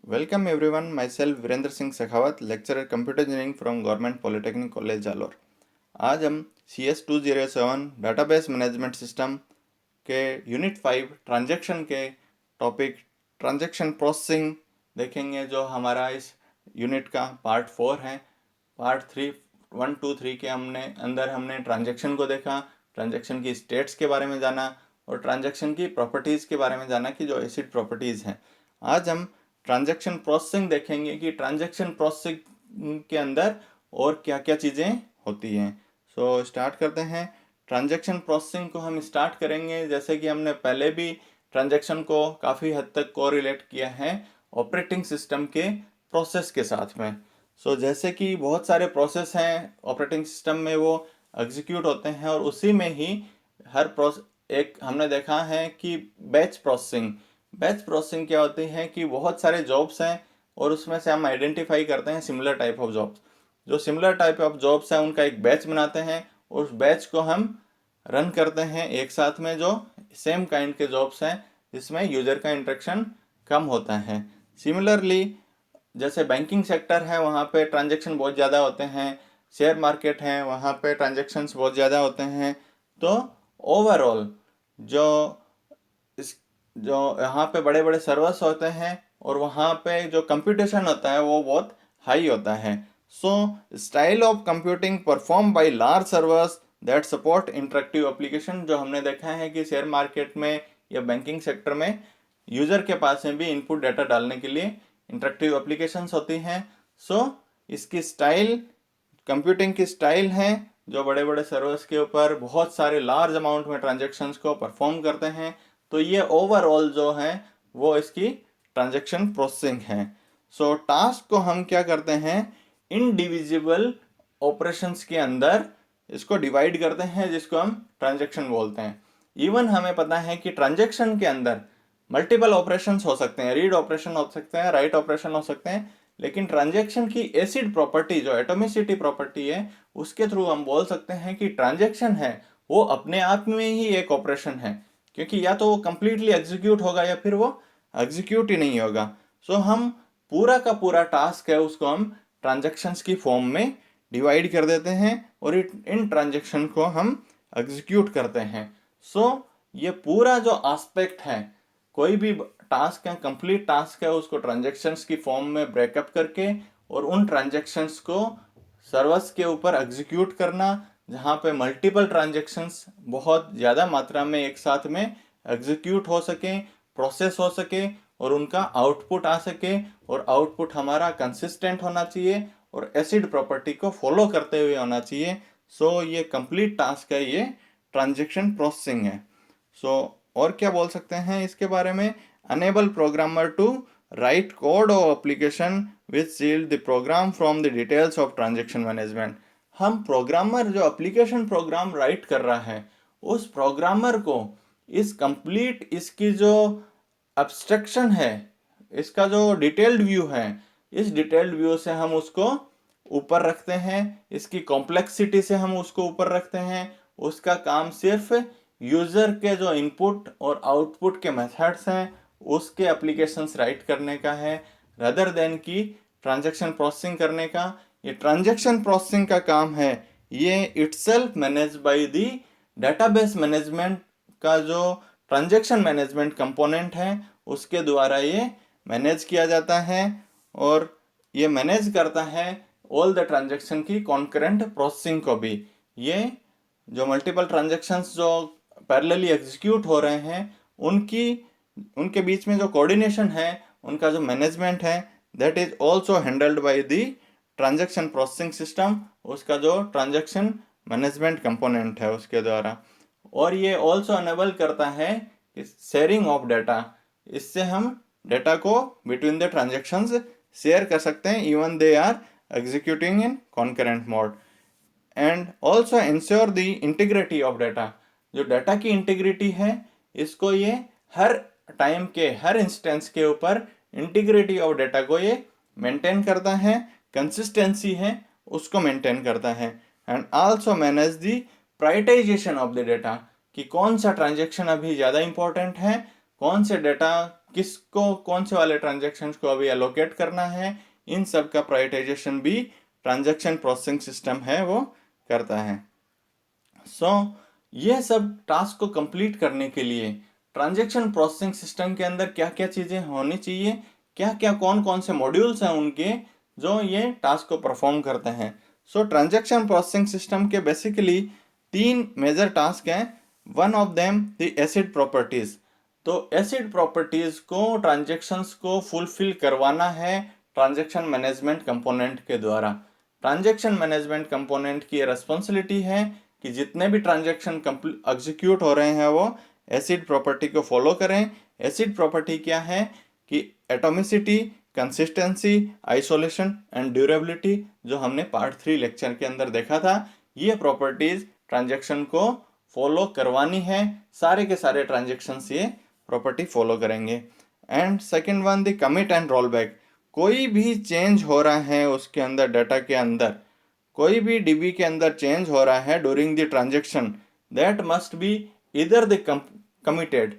Welcome everyone, myself Virendra Singh Shekhawat, lecturer Computer Engineering from Government Polytechnic College Jalore। आज हम CS207 database management system के unit 5 transaction के topic transaction processing देखेंगे, जो हमारा इस यूनिट का पार्ट 4 है। पार्ट 3 1 2 3 के हमने ट्रांजैक्शन को देखा, ट्रांजैक्शन की स्टेट्स के बारे में जाना और ट्रांजैक्शन की प्रॉपर्टीज़ के बारे में जाना कि जो एसिड प्रॉपर्टीज़ हैं। आज हम ट्रांजैक्शन प्रोसेसिंग देखेंगे कि ट्रांजैक्शन प्रोसेसिंग के अंदर और क्या क्या चीज़ें होती हैं। सो स्टार्ट करते हैं। ट्रांजैक्शन प्रोसेसिंग को हम स्टार्ट करेंगे, जैसे कि हमने पहले भी ट्रांजैक्शन को काफ़ी हद तक कोरिलेट किया है ऑपरेटिंग सिस्टम के प्रोसेस के साथ में। जैसे कि बहुत सारे प्रोसेस हैं ऑपरेटिंग सिस्टम में, वो एग्जीक्यूट होते हैं और उसी में ही हर एक हमने देखा है कि बैच प्रोसेसिंग क्या होती है कि बहुत सारे जॉब्स हैं और उसमें से हम आइडेंटिफाई करते हैं सिमिलर टाइप ऑफ जॉब्स। जो सिमिलर टाइप ऑफ जॉब्स हैं उनका एक बैच बनाते हैं और उस बैच को हम रन करते हैं एक साथ में, जो सेम काइंड के जॉब्स हैं जिसमें यूजर का इंटरेक्शन कम होता है। सिमिलरली जैसे बैंकिंग सेक्टर है, वहाँ पे ट्रांजैक्शन बहुत ज़्यादा होते हैं। शेयर मार्केट है, वहाँ पे ट्रांजैक्शंस बहुत ज़्यादा होते हैं। तो ओवरऑल जो इस जो यहाँ पे बड़े बड़े सर्वर्स होते हैं और वहाँ पे जो कंप्यूटेशन होता है वो बहुत हाई होता है। Style of computing perform by large servers that support interactive application, जो हमने देखा है कि शेयर मार्केट में या बैंकिंग सेक्टर में यूजर के पास में भी इनपुट डाटा डालने के लिए इंटरेक्टिव एप्लीकेशंस होती हैं। इसकी स्टाइल कंप्यूटिंग की स्टाइल है जो बड़े बड़े सर्वर्स के ऊपर बहुत सारे लार्ज अमाउंट में ट्रांजेक्शन्स को परफॉर्म करते हैं। तो ये ओवरऑल जो है वो इसकी ट्रांजैक्शन प्रोसेसिंग है। टास्क को हम क्या करते हैं, इनडिविजिबल ऑपरेशंस के अंदर इसको डिवाइड करते हैं, जिसको हम ट्रांजैक्शन बोलते हैं। इवन हमें पता है कि ट्रांजैक्शन के अंदर मल्टीपल ऑपरेशंस हो सकते हैं, रीड ऑपरेशन हो सकते हैं, राइट ऑपरेशन हो सकते हैं, लेकिन ट्रांजैक्शन की एसिड प्रॉपर्टी जो एटॉमिसिटी प्रॉपर्टी है उसके थ्रू हम बोल सकते हैं कि ट्रांजैक्शन है वो अपने आप में ही एक ऑपरेशन है, क्योंकि या तो वो कंप्लीटली एग्जीक्यूट होगा या फिर वो एग्जीक्यूट ही नहीं होगा। हम पूरा का पूरा टास्क है उसको हम ट्रांजैक्शंस की फॉर्म में डिवाइड कर देते हैं और इन ट्रांजैक्शन को हम एग्जीक्यूट करते हैं। ये पूरा जो एस्पेक्ट है, कोई भी टास्क है, कंप्लीट टास्क है, उसको ट्रांजैक्शंस की फॉर्म में ब्रेकअप करके और उन ट्रांजैक्शंस को सर्वर्स के ऊपर एग्जीक्यूट करना, जहाँ पे मल्टीपल ट्रांजैक्शंस बहुत ज़्यादा मात्रा में एक साथ में एग्जीक्यूट हो सके, प्रोसेस हो सके और उनका आउटपुट आ सके, और आउटपुट हमारा कंसिस्टेंट होना चाहिए और एसिड प्रॉपर्टी को फॉलो करते हुए होना चाहिए। ये कंप्लीट टास्क है, ये ट्रांजैक्शन प्रोसेसिंग है। और क्या बोल सकते हैं इसके बारे में, enable programmer to write code और application which shield the program from the details of transaction management. हम प्रोग्रामर जो एप्लीकेशन प्रोग्राम राइट कर रहा है उस प्रोग्रामर को इस कंप्लीट इसकी जो एब्स्ट्रैक्शन है, इसका जो डिटेल्ड व्यू है, इस डिटेल्ड व्यू से हम उसको ऊपर रखते हैं, इसकी कॉम्प्लेक्सिटी से हम उसको ऊपर रखते हैं। उसका काम सिर्फ यूजर के जो इनपुट और आउटपुट के मेथड्स हैं उसके एप्लीकेशंस राइट करने का है, रदर देन की ट्रांजैक्शन प्रोसेसिंग करने का। ये ट्रांजैक्शन प्रोसेसिंग का काम है, ये itself manage by the database management का जो ट्रांजैक्शन मैनेजमेंट कंपोनेंट है उसके द्वारा ये मैनेज किया जाता है, और ये मैनेज करता है ऑल द ट्रांजैक्शन की कॉन्करेंट प्रोसेसिंग को भी। ये जो मल्टीपल ट्रांजैक्शंस जो पैरेलली एग्जीक्यूट हो रहे हैं उनके बीच में जो कोऑर्डिनेशन है, उनका जो मैनेजमेंट है, that is also handled by the transaction processing system, उसका जो ट्रांजैक्शन मैनेजमेंट कंपोनेंट है उसके द्वारा। और ये ऑल्सो अनेबल करता है शेयरिंग ऑफ डाटा, इससे हम डाटा को बिटवीन द ट्रांजैक्शंस शेयर कर सकते हैं even they are executing in concurrent mode. And also ensure the integrity of data, जो डाटा की इंटीग्रिटी है इसको ये हर टाइम के हर इंस्टेंस के ऊपर इंटीग्रिटी ऑफ डाटा को ये मेंटेन करता है, कंसिस्टेंसी है उसको मेंटेन करता है। And also manage the prioritisation of the data, कि कौन सा ट्रांजैक्शन अभी ज़्यादा इंपॉर्टेंट है कौन से डेटा किसको कौन से वाले ट्रांजेक्शन्स को अभी एलोकेट करना है, इन सब का प्रायोरिटाइजेशन भी ट्रांजैक्शन प्रोसेसिंग सिस्टम है वो करता है। ये सब टास्क को कंप्लीट करने के लिए ट्रांजैक्शन प्रोसेसिंग सिस्टम के अंदर क्या क्या चीज़ें होनी चाहिए, क्या क्या कौन कौन से मॉड्यूल्स हैं उनके जो ये टास्क को परफॉर्म करते हैं। ट्रांजैक्शन प्रोसेसिंग सिस्टम के बेसिकली 3 मेजर टास्क हैं। One of them the acid properties. तो एसिड प्रॉपर्टीज को ट्रांजैक्शंस को फुलफिल करवाना है ट्रांजैक्शन मैनेजमेंट कंपोनेंट के द्वारा। ट्रांजैक्शन मैनेजमेंट कंपोनेंट की रिस्पॉन्सिबिलिटी है कि जितने भी ट्रांजैक्शन एग्जीक्यूट हो रहे हैं वो एसिड प्रॉपर्टी को फॉलो करें। एसिड प्रॉपर्टी क्या है कि atomicity, consistency, isolation and durability, जो हमने पार्ट 3 लेक्चर के अंदर देखा था, ये प्रॉपर्टीज ट्रांजैक्शन को फॉलो करवानी है। सारे के सारे ट्रांजैक्शंस ये प्रॉपर्टी फॉलो करेंगे। And second one the commit and roll back. कोई भी चेंज हो रहा है उसके अंदर, डाटा के अंदर कोई भी डीबी के अंदर चेंज हो रहा है during the transaction, that must be इधर द कमिटेड,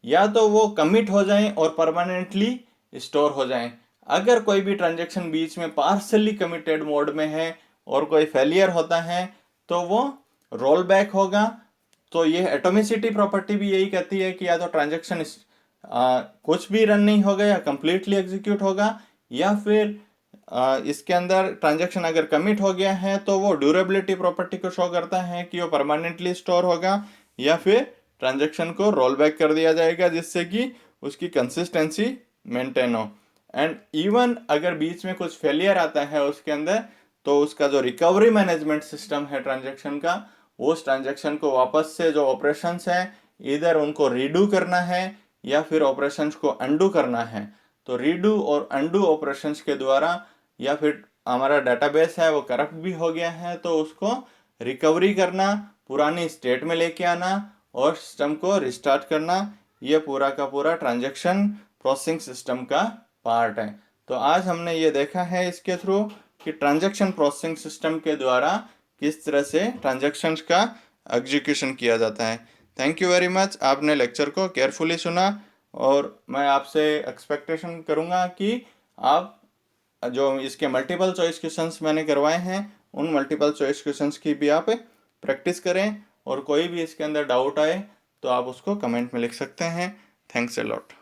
या तो वो कमिट हो जाएं और परमानेंटली स्टोर हो जाएं। अगर कोई भी ट्रांजैक्शन बीच में पार्सली कमिटेड मोड में है और कोई फेलियर होता है तो वो रोल बैक होगा। तो ये एटॉमिसिटी प्रॉपर्टी भी यही कहती है कि या तो ट्रांजैक्शन कुछ भी रन नहीं होगा या कंप्लीटली एग्जीक्यूट होगा, या फिर इसके अंदर ट्रांजैक्शन अगर कमिट हो गया है तो वो ड्यूरेबिलिटी प्रॉपर्टी को शो करता है कि वो परमानेंटली स्टोर होगा, या फिर ट्रांजैक्शन को रोल बैक कर दिया जाएगा जिससे कि उसकी कंसिस्टेंसी मेंटेन हो। एंड इवन अगर बीच में कुछ फेलियर आता है उसके अंदर तो उसका जो रिकवरी मैनेजमेंट सिस्टम है ट्रांजैक्शन का, उस ट्रांजैक्शन को वापस से जो ऑपरेशंस है इधर उनको रीडू करना है या फिर ऑपरेशंस को अंडू करना है। तो रीडू और अंडू ऑपरेशंस के द्वारा, या फिर हमारा डेटाबेस है वो करप्ट भी हो गया है तो उसको रिकवरी करना, पुरानी स्टेट में लेके आना और सिस्टम को रिस्टार्ट करना, ये पूरा का पूरा ट्रांजैक्शन प्रोसेसिंग सिस्टम का पार्ट है। तो आज हमने ये देखा है इसके थ्रू कि ट्रांजैक्शन प्रोसेसिंग सिस्टम के द्वारा किस तरह से ट्रांजैक्शंस का एग्जीक्यूशन किया जाता है। थैंक यू वेरी मच, आपने लेक्चर को केयरफुली सुना और मैं आपसे एक्सपेक्टेशन करूँगा कि आप जो इसके मल्टीपल चॉइस क्वेश्चंस मैंने करवाए हैं उन मल्टीपल चॉइस क्वेश्चंस की भी आप प्रैक्टिस करें, और कोई भी इसके अंदर डाउट आए तो आप उसको कमेंट में लिख सकते हैं। Thanks a lot.